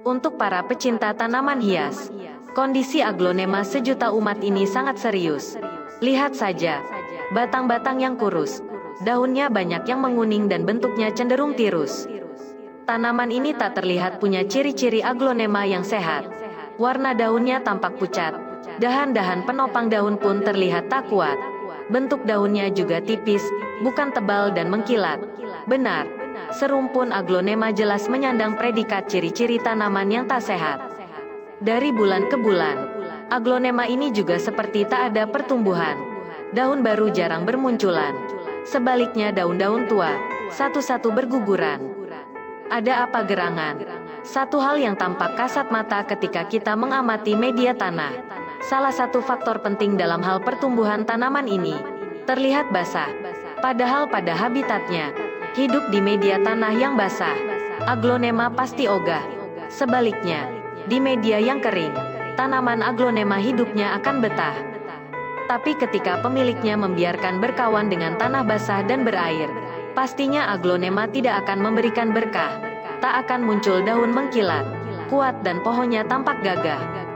Untuk para pecinta tanaman hias, kondisi aglonema sejuta umat ini sangat serius. Lihat saja, batang-batang yang kurus, daunnya banyak yang menguning dan bentuknya cenderung tirus. Tanaman ini tak terlihat punya ciri-ciri aglonema yang sehat. Warna daunnya tampak pucat, dahan-dahan penopang daun pun terlihat tak kuat. Bentuk daunnya juga tipis, bukan tebal dan mengkilat. Benar, serumpun aglonema jelas menyandang predikat ciri-ciri tanaman yang tak sehat. Dari bulan ke bulan, aglonema ini juga seperti tak ada pertumbuhan. Daun baru jarang bermunculan. Sebaliknya daun-daun tua, satu-satu berguguran. Ada apa gerangan? Satu hal yang tampak kasat mata ketika kita mengamati media tanah. Salah satu faktor penting dalam hal pertumbuhan tanaman ini, terlihat basah. Padahal pada habitatnya, hidup di media tanah yang basah, aglonema pasti ogah. Sebaliknya, di media yang kering, tanaman aglonema hidupnya akan betah. Tapi ketika pemiliknya membiarkan berkawan dengan tanah basah dan berair, pastinya aglonema tidak akan memberikan berkah. Tak akan muncul daun mengkilat, kuat dan pohonnya tampak gagah.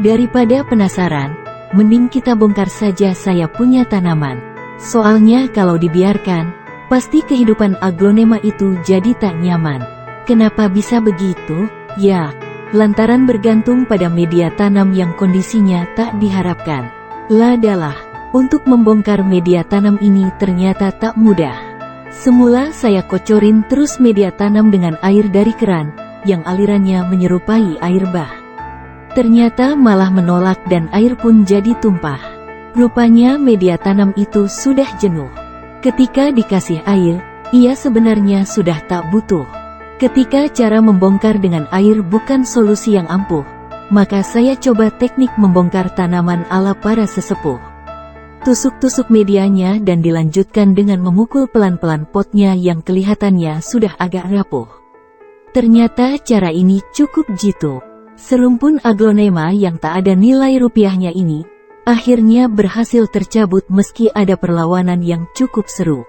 Daripada penasaran, mending kita bongkar saja saya punya tanaman. Soalnya kalau dibiarkan, pasti kehidupan aglonema itu jadi tak nyaman. Kenapa bisa begitu? Ya, lantaran bergantung pada media tanam yang kondisinya tak diharapkan. Ladalah, untuk membongkar media tanam ini ternyata tak mudah. Semula saya kocorin terus media tanam dengan air dari keran, yang alirannya menyerupai air bah. Ternyata malah menolak dan air pun jadi tumpah. Rupanya media tanam itu sudah jenuh. Ketika dikasih air, ia sebenarnya sudah tak butuh. Ketika cara membongkar dengan air bukan solusi yang ampuh, maka saya coba teknik membongkar tanaman ala para sesepuh. Tusuk-tusuk medianya dan dilanjutkan dengan memukul pelan-pelan potnya yang kelihatannya sudah agak rapuh. Ternyata cara ini cukup jitu. Serumpun aglonema yang tak ada nilai rupiahnya ini, akhirnya berhasil tercabut meski ada perlawanan yang cukup seru.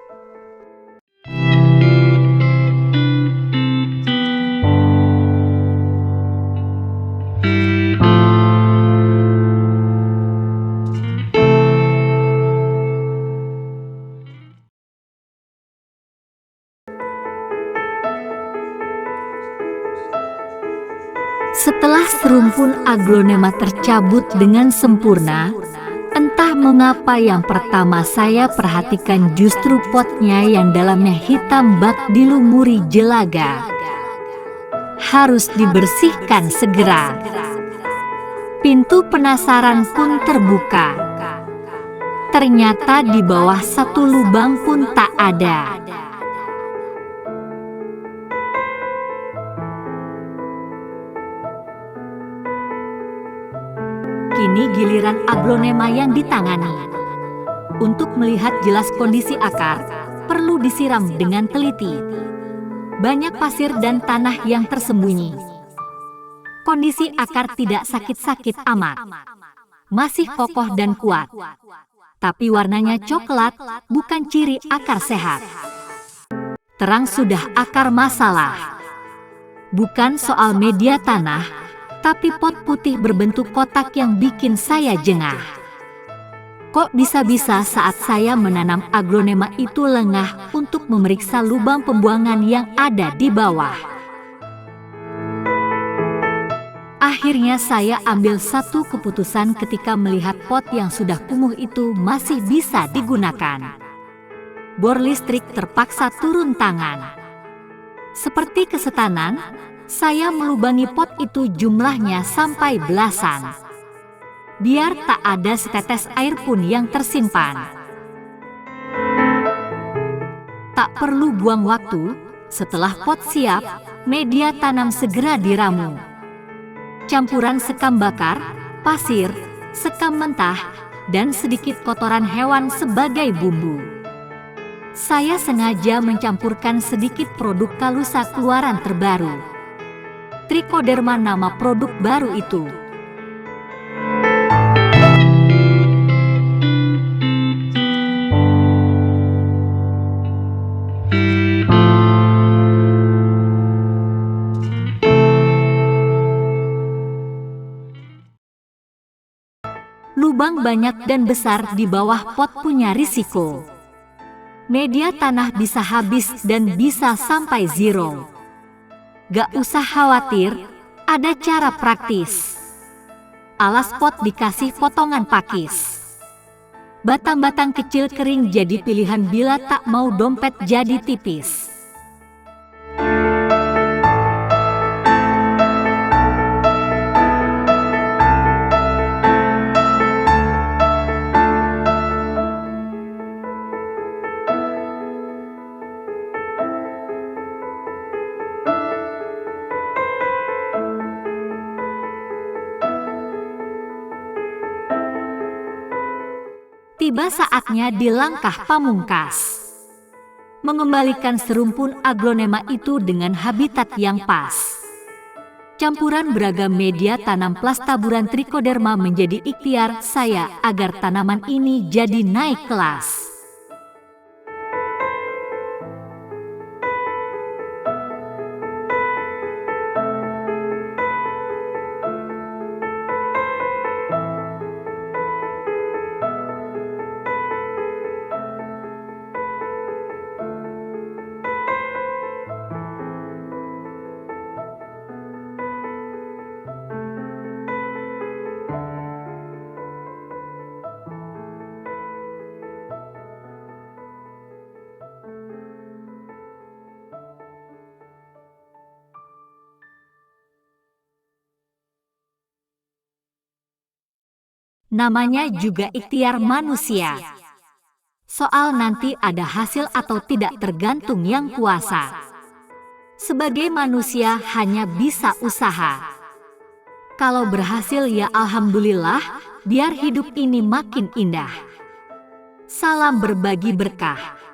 Setelah serumpun aglonema tercabut dengan sempurna, entah mengapa yang pertama saya perhatikan justru potnya yang dalamnya hitam bak dilumuri jelaga. Harus dibersihkan segera. Pintu penasaran pun terbuka. Ternyata di bawah satu lubang pun tak ada. Kini giliran aglonema yang ditangani. Untuk melihat jelas kondisi akar, perlu disiram dengan teliti. Banyak pasir dan tanah yang tersembunyi. Kondisi akar tidak sakit-sakit amat. Masih kokoh dan kuat. Tapi warnanya coklat, bukan ciri akar sehat. Terang sudah akar masalah. Bukan soal media tanah, tapi pot putih berbentuk kotak yang bikin saya jengah. Kok bisa-bisa saat saya menanam aglonema itu lengah untuk memeriksa lubang pembuangan yang ada di bawah. Akhirnya saya ambil satu keputusan ketika melihat pot yang sudah kumuh itu masih bisa digunakan. Bor listrik terpaksa turun tangan. Seperti kesetanan, Saya melubangi pot itu jumlahnya sampai belasan. Biar tak ada setetes air pun yang tersimpan. Tak perlu buang waktu, setelah pot siap, media tanam segera diramu. Campuran sekam bakar, pasir, sekam mentah, dan sedikit kotoran hewan sebagai bumbu. Saya sengaja mencampurkan sedikit produk Kalusa keluaran terbaru. Trichoderma nama produk baru itu. Lubang banyak dan besar di bawah pot punya risiko. Media tanah bisa habis dan bisa sampai zero. Gak usah khawatir, ada cara praktis. Alas pot dikasih potongan pakis. Batang-batang kecil kering jadi pilihan bila tak mau dompet jadi tipis. Tiba saatnya di langkah pamungkas. Mengembalikan serumpun aglonema itu dengan habitat yang pas. Campuran beragam media tanam plus taburan Trichoderma menjadi ikhtiar saya agar tanaman ini jadi naik kelas. Namanya juga ikhtiar manusia. Soal nanti ada hasil atau tidak tergantung yang kuasa. Sebagai manusia hanya bisa usaha. Kalau berhasil ya alhamdulillah, biar hidup ini makin indah. Salam berbagi berkah.